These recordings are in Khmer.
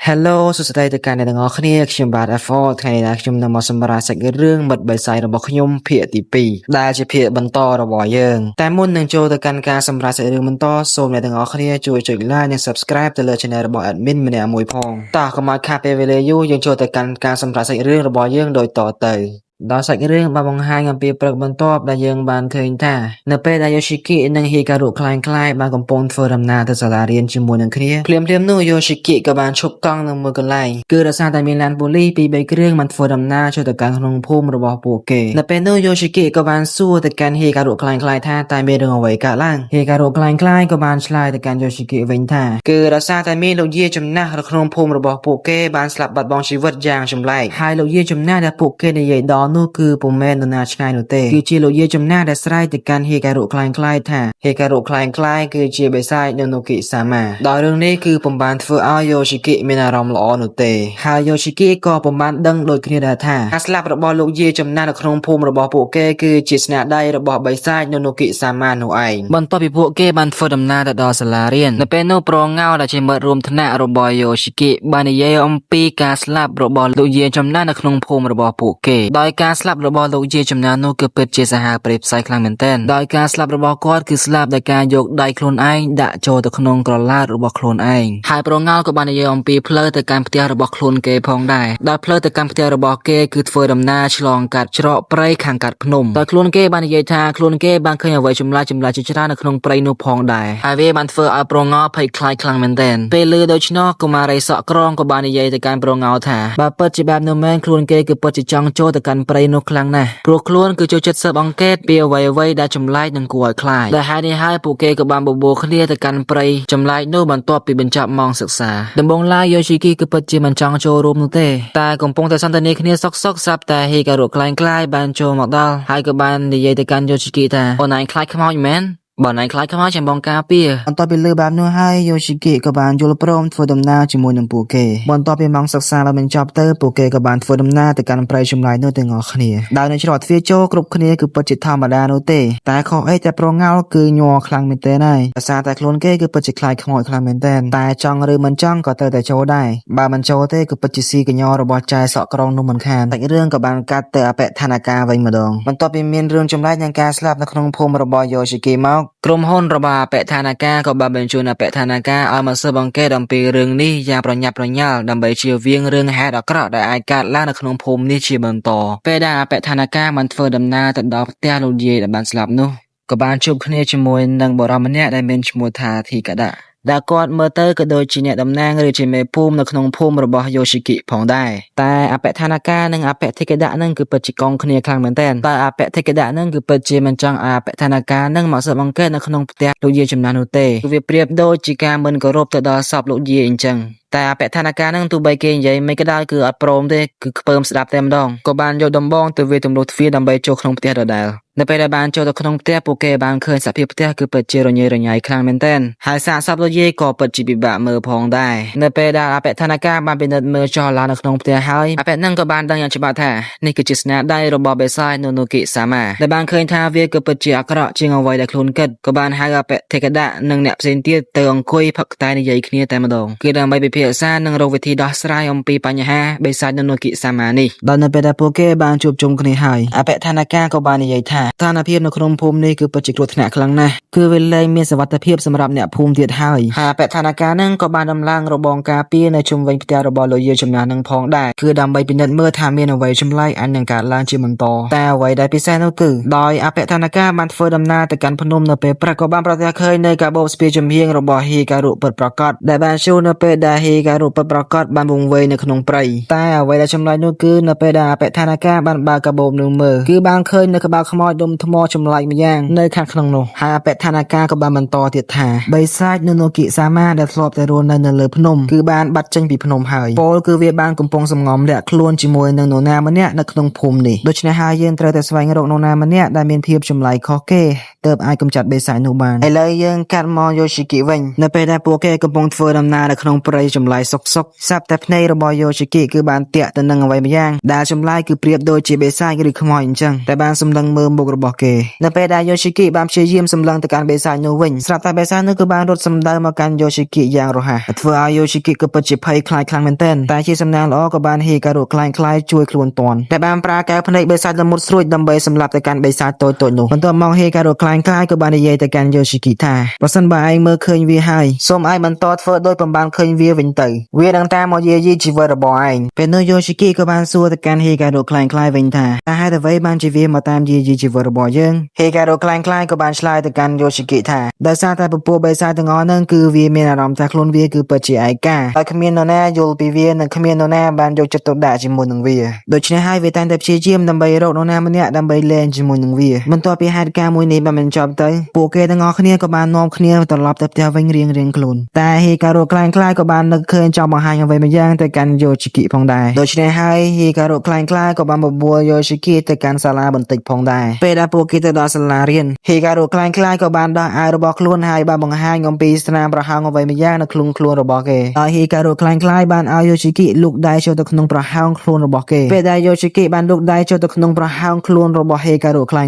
Hello សួស្តីទៅកាន់អ្នកទាំងអស់គ្នាខ្ញុំបាទ F4 ថ្ងៃនេះខ្ញុំនឹងមកសម្រាប់សាច់រឿងមិត្តបិសាចរបស់ខ្ញុំភាគទី2ដែលជាភាគបន្តរបស់យើងតែមុននឹងចូលទៅកាន់ការសម្រាប់សាច់រឿងបន្តសូមអ្នកទាំងអស់គ្នាជួយចុច Like និង Subscribe ទៅលើ Channel របស់ Admin ម្នាក់មួយផងតោះកុំឲ្យខាតពេលវេលាយូរយើងចូលទៅកាន់ការសម្រាប់សាច់រឿងរបស់យើងដូចតទៅដោយសាច់រឿងបានបង្ហាញអំពីព្រឹកបន្ទាប់ដែលយើងបានឃើញថានៅពេលដែល Yoshiki និង Hikaru คล้ายៗបានកំពុងធ្វើដំណើរទៅសាលារៀនជាមួយនឹងគ្នាភ្លាមៗនោះ Yoshiki ក៏បានឈប់កង់នៅមួយកន្លែងគឺដោយសារតែមានឡានប៉ូលីសពីរ3គ្រឿងបានធ្វើដំណើរចូលទៅកាន់ក្នុងភូមិរបស់ពួកគេនៅពេលនោះ Yoshiki ក៏បានសួរទៅកាន់ Hikaru คล้ายៗថាតើមានរឿងអ្វីកើតឡើង Hikaru คล้ายៗក៏បានឆ្លើយទៅកាន់ Yoshiki វិញថាគឺដោយសារតែមានលោកយាយចំណាស់នៅក្នុងភូមិរបស់ពួកគេបានស្លាប់បាត់បង់ជីវិតយ៉ាងចម្លែកហើយលោកយាយចំណាស់ដែលពួកគេនិយាយដល់នោះគឺពុំមែននរណាឆ្ងាយនោះទេគឺជាលោកយាយចំណាស់ដែលស្រែកទៅកាន់ Hikaru คล้ายៗថា Hikaru คล้ายៗគឺជាបិសាចនៅនូគិសាម៉ាដោយរឿងនេះគឺពុំបានធ្វើឲ្យ Yoshiki មានអារម្មណ៍ល្អនោះទេហើយ Yoshiki ក៏ពុំបានដឹងដូចគ្នាដែរថាការស្លាប់របស់លោកយាយចំណាស់នៅក្នុងភូមិរបស់ពួកគេគឺជាស្នាដៃរបស់បិសាចនៅនូគិសាម៉ានោះឯងបន្ទាប់ពីពួកគេបានធ្វើដំណើរទៅដល់សាលារៀននៅពេលនោះប្រងោដែលជាមិត្តរួមថ្នាក់របស់ Yoshiki បាននិយាយអំពីការស្លាប់របស់លោកយាយចំណាស់នៅក្នុងភូមិរបស់ពួកគេដោយការស្លាប់របស់លោកយាយចំណាស់នោះគឺពិតជាសាហាវព្រៃផ្សៃខ្លាំងមែនទែនដោយការស្លាប់របស់គាត់គឺស្លាប់ដោយការយកដៃខ្លួនឯងដាក់ចូលទៅក្នុងក្រឡារបស់ខ្លួនឯងហើយប្រងោក៏បាននិយាយអំពីផ្លូវទៅកាន់ផ្ទះរបស់ខ្លួនគេផងដែរដែលផ្លូវទៅកាន់ផ្ទះរបស់គេគឺធ្វើដំណើរឆ្លងកាត់ច្រកព្រៃខាងកាត់ភ្នំដោយខ្លួនគេបាននិយាយថាខ្លួនគេបានឃើញអ្វីចម្លែកជាច្រើននៅក្នុងព្រៃនោះផងដែរហើយវាបានធ្វើឲ្យប្រងោភ័យខ្លាចខ្លាំងមែនទែនពេលឮដូច្នោះកុមារីសក់ក្រងក៏បាននិយាយទៅកាន់ប្រងោថាបើពិតជាបែបនោះមែនខ្លួនគេគឺពិតជាចង់ចូលទៅកាន់ព្រៃនោះខ្លាំងណាស់ព្រោះខ្លួនគឺចូលចិត្តស៊ើបអង្កេតពីអ្វីៗដែលចម្លែកនិងគួរឲ្យខ្លាចដែលហេតុនេះហើយពួកគេក៏បានបបួលគ្នាទៅកាន់ព្រៃចម្លែកនោះបន្ទាប់ពីបញ្ចប់ម៉ោងសិក្សាដំបូងឡើយ Yoshiki គឺពិតជាមិនចង់ចូលរួមនោះទេតែកំពុងតែសន្ទនាគ្នាសុកៗស្រាប់តែ Hikaru คล้ายៗបានចូលមកដល់ហើយក៏បាននិយាយទៅកាន់ Yoshiki ថាអូនឯងខ្លាចខ្មោចមែនបើណៃខ្លាចខ្មោចចាំបងការពារបន្ទាប់ពីលើបែបនោះហើយ Yoshiki ក៏បានយល់ព្រមធ្វើដំណើរជាមួយនឹងពួកគេបន្ទាប់ពីម៉ោងសិក្សាបានបញ្ចប់ទៅពួកគេក៏បានធ្វើដំណើរទៅកាន់ព្រៃចម្លែកនោះទាំងអស់គ្នាដោយនៅច្រកទ្វារចូលគ្រប់គ្នាគឺពិតជាធម្មតានោះទេតែខុសអីតែប្រងោលគឺញ័រខ្លាំងមែនទែនហើយដោយសារតែខ្លួនគេគឺពិតជាខ្លាចខ្មោចខ្លាំងមែនទែនតែចង់ឬមិនចង់ក៏ត្រូវតែចូលដែរបើមិនចូលទេគឺពិតជាស៊ីកញ្ញររបស់ចែសក់ក្រងនោះមិនខានតែរឿងក៏បានកាត់ទៅអបិឋានការវិញម្ដងបន្ទាប់ពីមានរឿងចម្លែកនឹងការស្លាប់នៅក្នុងភូមិរបស់ Yoshiki មកក្រុមហ៊ុនរបស់អបិឋានការក៏បានបញ្ជូនអបិឋានការឲ្យមកស៊ើបអង្កេតអំពីរឿងនេះយ៉ាងប្រញាប់ប្រញាល់ដើម្បីជៀសវាងរឿងហេតុអាក្រក់ដែលអាចកើតឡើងនៅក្នុងភូមិនេះជាបន្តពេលដែលអបិឋានការបានធ្វើដំណើរទៅដល់ផ្ទះលោកយាយដែលបានស្លាប់នោះក៏បានជួបគ្នាជាមួយនឹងបុរសម្នាក់ដែលមានឈ្មោះថាធីកាដាដែលគាត់មើលទៅក៏ដូចជាអ្នកតំណាងឬជាមេភូមិនៅក្នុងភូមិរបស់ Yoshiki ផងដែរតែអបិឋានការនិងអបិធីកាដានឹងគឺពិតជាកង់គ្នាខ្លាំងមែនទែនតែអបិធីកាដានឹងគឺពិតជាមិនចង់អបិឋានការនឹងមកស៊ើបអង្កេតនៅក្នុងផ្ទះលោកយាយចំណាស់នោះទេគឺវាប្រៀបដូចជាការមិនគោរពទៅដល់សពលោកយាយអញ្ចឹងតែអបិឋានការនឹងទោះបីគេនិយាយមិនក៏ដោយគឺអត់ព្រមទេគឺខ្ពើមស្ដាប់តែម្ដងក៏បានយកដំបងទៅវាយទម្លុះទ្វារដើម្បីចូលក្នុងផ្ទះដដែលនៅពេលដែលបានចូលទៅក្នុងផ្ទះពួកគេបានឃើញសភាពផ្ទះគឺពិតជារញ៉េរញ៉ៃខ្លាំងមែនទែនហើយសាកសពលោកយាយក៏ពិតជាពិបាកមើលផងដែរនៅពេលដែលអបិឋានការបានពិនិត្យមើលចុះឡើងនៅក្នុងផ្ទះហើយអបិនឹងក៏បានដឹងយ៉ាងច្បាស់ថានេះគឺជាស្នាដៃរបស់បិសាចនៅនូគិសាម៉ាដែលបានឃើញថាវាគឺពិតជាអាក្រក់ជាងអ្វីដែលខ្លួនគិតក៏បានហៅអបិធីកាដានិងអ្នកផ្សេងទៀតទៅអង្គុយផឹកតែនិយាយគ្នាតែម្ដងគឺដើម្បីពិភាក្សានិងរកវិធីដោះស្រាយអំពីបញ្ហាបិសាចនៅនូគិសាម៉ានេះដល់នៅពេលដែលពួកគេបានជួបជុំគ្នាហើយអបិឋានការក៏បាននិយាយថាស្ថានភាពនៅក្នុងភូមិនេះគឺពិតជាគ្រោះថ្នាក់ខ្លាំងណាស់គឺវាលែងមានសុវត្ថិភាពសម្រាប់អ្នកភូមិទៀតហើយអបិឋានការនឹងក៏បានដំឡើងរបងការពារនៅជុំវិញផ្ទះរបស់លោកយាយចំណាស់នឹងផងដែរគឺដើម្បីពិនិត្យមើលថាមានអ្វីចម្លែកអាចនឹងកើតឡើងជាបន្តតែអ្វីដែលពិសេសនោះគឺដោយអបិឋានការបានធ្វើដំណើរទៅកាន់ភ្នំនៅពេលព្រឹកក៏បានប្រទះឃើញនៅកាបូបស្ពាយចំហៀងរបស់ Hikaru ពិតប្រាកដដែលបានជួលនៅពេលដែល Hikaru ពិតប្រាកដបានវង្វេងនៅក្នុងព្រៃតែអ្វីដែលចម្លែកនោះគឺនៅពេលដែលអបិឋានការបានបើកកាបូបនោះមើលគឺបានឃើញនៅក្បាលខ្មោចដុំថ្មចម្លែកម្យ៉ាងនៅខាងក្នុងនោះហើយអបិឋានការក៏បានបន្តទៀតថាបិសាចនៅនូគិសាម៉ាដែលធ្លាប់តែរស់នៅលើភ្នំគឺបានបាត់ចេញពីភ្នំហើយពលគឺវាបានកំពុងសំងំលាក់ខ្លួនជាមួយនឹងនរណាម្នាក់នៅក្នុងភូមិនេះដូច្នេះហើយយើងត្រូវតែស្វែងរកនរណាម្នាក់ដែលមានភាពចម្លែកខុសគេទើបអាចកម្ចាត់បិសាចនោះបានឥឡូវយើងកាត់មក Yoshiki វិញនៅពេលដែលពួកគេកំពុងធ្វើដំណើរនៅក្នុងព្រៃចម្លែកសុកស្រាប់តែភ្នែករបស់ Yoshiki គឺបានតាក់ទៅនឹងអ្វីម្យ៉ាងដែលចម្លែកគឺប្រៀបដូចជាបិសាចឬខ្មោចអញ្ចឹងតែបានសម្លឹងមើលមុខ กរបស់គេនៅពេលដែល Yoshiki បានព្យាយាមសម្លឹងទៅកាន់បេសាចនោះវិញស្រាប់តែបេសាចនោះក៏បានរត់សម្ដៅមកកាន់ Yoshiki យ៉ាងរហ័សធ្វើឲ្យ Yoshiki ក៏ពិតជាភ័យខ្លាចខ្លាំងមែនទែនតែជាសំណាងល្អក៏បាន Hikaru ខ្លាំងជួយខ្លួនទាន់តែបានប្រើកែវភ្នែកបេសាចល្មុតស្រួចដើម្បីសម្លាប់ទៅកាន់បេសាចតូចៗនោះបន្ទាប់មក Hikaru ខ្លាំងក៏បាននិយាយទៅកាន់ Yoshiki ថាប្រសិនបើឯងមើលឃើញវាហើយសូមឯងបន្តធ្វើដូចពុំបានឃើញវាវិញទៅវានឹងតាមមកយាយីជីវិតរបស់ឯងពេលនោះ Yoshiki ក៏បានសួរទៅកាន់ Hikaru ខ្លាំងវិញថាតើហេតុអ្វីបានជាវាមកតាមយាយីជីវិតរបស់យើង Hikaru ខ្លាំងក៏បានឆ្លើយទៅកាន់ Yoshiki ថាដោយសារតែពពួកបេសាចទាំងអស់ហ្នឹងគឺវាមានអារម្មណ៍ថាខ្លួនវាគឺពិតជាឯកាហើយគ្មាននរណាយល់ពីវានិងគ្មាននរណាបានយកចិត្តទុកដាក់ជាមួយនឹងវាដូច្នេះហើយវាតែងតែព្យាយាមដើម្បីរកនរណាម្នាក់ដើម្បីលេងជាមួយនឹងវាបន្ទាប់ពីហេតុការណ៍មួយនេះបានបញ្ចប់ទៅពួកគេទាំងអស់គ្នាក៏បាននាំគ្នាត្រឡប់ទៅផ្ទះវិញរៀងខ្លួនតែ Hikaru ខ្លាំងក៏បាននឹកឃើញចង់បង្ហាញអ្វីម្យ៉ាងទៅកាន់ Yoshiki ផងដែរដូច្នេះហើយ Hikaru ខ្លាំងក៏បានបបួល Yoshiki ទៅកាន់សាលាបន្តិចផងដែរពេលដែលពួកគេទៅដល់សាលារៀន Hikaru ខ្លាំងក៏បានដោះអាវរបស់ខ្លួនហើយបានបង្ហាញអំពីស្នាមប្រហោងអ្វីម្យ៉ាងនៅក្នុងខ្លួនរបស់គេហើយ Hikaru ខ្លាំងបានឲ្យ Yoshiki លូកដៃចូលទៅក្នុងប្រហោងខ្លួនរបស់គេពេលដែល Yoshiki បានលូកដៃចូលទៅក្នុងប្រហោងខ្លួនរបស់ Hikaru ខ្លាំង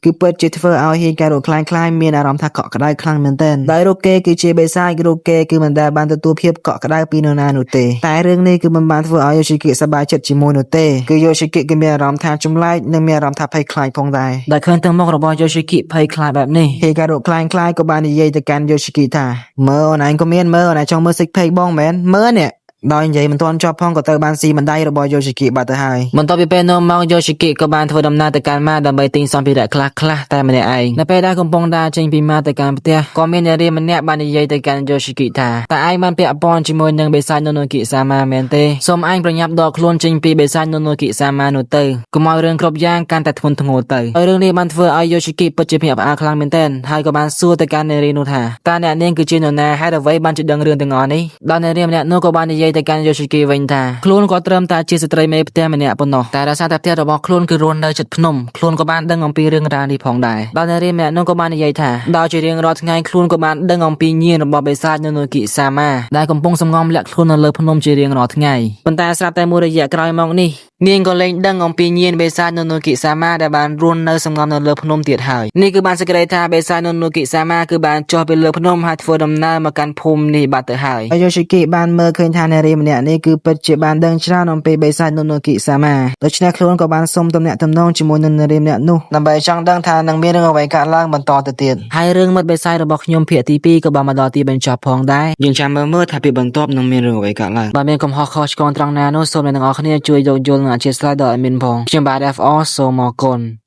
គឺពិតជាធ្វើឲ្យ Hikaru ខ្លាំងមានអារម្មណ៍ថាកក់ក្ដៅខ្លាំងមែនទែនដោយរូបគេគឺជាបេសាចរូបគេគឺមិនដែលបានទទួលភាពកក់ក្ដៅពីនរណានោះទេតែរឿងនេះគឺមិនបានធ្វើឲ្យ Yoshiki សប្បាយចិត្តជាមួយនោះទេគឺ Yoshiki គឺមានអារម្មណ៍ថាចម្លែកនិងមានអារម្មណ៍ថាភ័យខ្លាចផងដែរដោយឃើញទាំងមុខរបស់ Yoshiki ភ័យខ្លាចបែបនេះ Hikaru ខ្លាំងក៏បាននិយាយទៅកាន់ Yoshiki ថាមើលអូនឯងក៏មានមើលអូនឯងចង់មើល six pack បងមែនមើលនេះដោយនិយាយមិនទាន់ចប់ផងក៏ទៅបានស៊ីបណ្ដៃរបស់ Yoshiki បាត់ទៅហើយបន្ទាប់ពីពេលនោះមក Yoshiki ក៏បានធ្វើដំណើរទៅកាន់ម៉ាដើម្បីទិញសម្ភារៈខ្លះតែម្នាក់ឯងនៅពេលដែលកំពុងដើរចេញពីម៉ាទៅកាន់ផ្ទះក៏មាននារីម្នាក់បាននិយាយទៅកាន់ Yoshiki ថាតើឯងបានពាក់ព័ន្ធជាមួយនឹងបេសាច Nonoki Sama មែនទេសូមឯងប្រញាប់ដកខ្លួនចេញពីបេសាច Nonoki Sama នោះទៅកុំឲ្យរឿងគ្រប់យ៉ាងកាន់តែធ្ងន់ធ្ងរទៅហើយរឿងនេះបានធ្វើឲ្យ Yoshiki ពិតជាភ្ញាក់ផ្អើលខ្លាំងមែនទែនហើយក៏បានសួរទៅកាន់នារីនោះថាតើអ្នកនាងគឺជានរណាហេតុអ្វីបានជាដឹងរឿងទាំងអស់នេះដល់នារីម្នាក់នោះក៏បាននិយាយទៅកាន់ Yoshiki វិញថាខ្លួនក៏ត្រឹមតែជាស្ត្រីមេផ្ទះម្នាក់ប៉ុណ្ណោះតែដោយសារតែផ្ទះរបស់ខ្លួនគឺរស់នៅជិតភ្នំខ្លួនក៏បានដឹងអំពីរឿងរ៉ាវនេះផងដែរដល់នារីម្នាក់នោះក៏បាននិយាយថាដល់ជារៀងរាល់ថ្ងៃខ្លួនក៏បានដឹងអំពីញាណរបស់បេសាច Nonoki Sama ដែលកំពុងសម្ងំលាក់ខ្លួននៅលើភ្នំជារៀងរាល់ថ្ងៃប៉ុន្តែស្រាប់តែមួយរយៈក្រោយមកនេះនាងក៏លែងដឹងអំពីញាណបេសាច Nonoki Sama ដែលបានរស់នៅសម្ងំនៅលើភ្នំទៀតហើយនេះគឺបានសេចក្តីថាបេសាច Nonoki Sama គឺបានចុះពីលើភ្នំហើយធ្វើដំណើរមកកាន់ភូមិនេះបាត់ទៅហើយ Yoshiki បានមើលឃើញថានារីម្នាក់នេះគឺពិតជាបានដឹងច្រើនអំពីបេសាច Nonoki Sama ដូច្នេះខ្លួនក៏បានសុំទំនាក់ទំនងជាមួយនឹងនារីម្នាក់នោះដើម្បីចង់ដឹងថានឹងមានរឿងអ្វីកើតឡើងបន្តទៅទៀតហើយរឿងមិត្តបេសាចរបស់ខ្ញុំភាគទី2ក៏បានមកដល់ទីបញ្ចប់ផងដែរយើងចាំមើលថាពីបន្ទាប់នឹងមានរឿងអ្វីកើតឡើងបើមានកំហុសខុសឆ្គងត្រង់ណានោះសូមអ្នកទាំងអស់គ្នាជួយយកយល់និងអធិស្ឋានដល់ admin ផងខ្ញុំបាទ FR សូមអរគុណ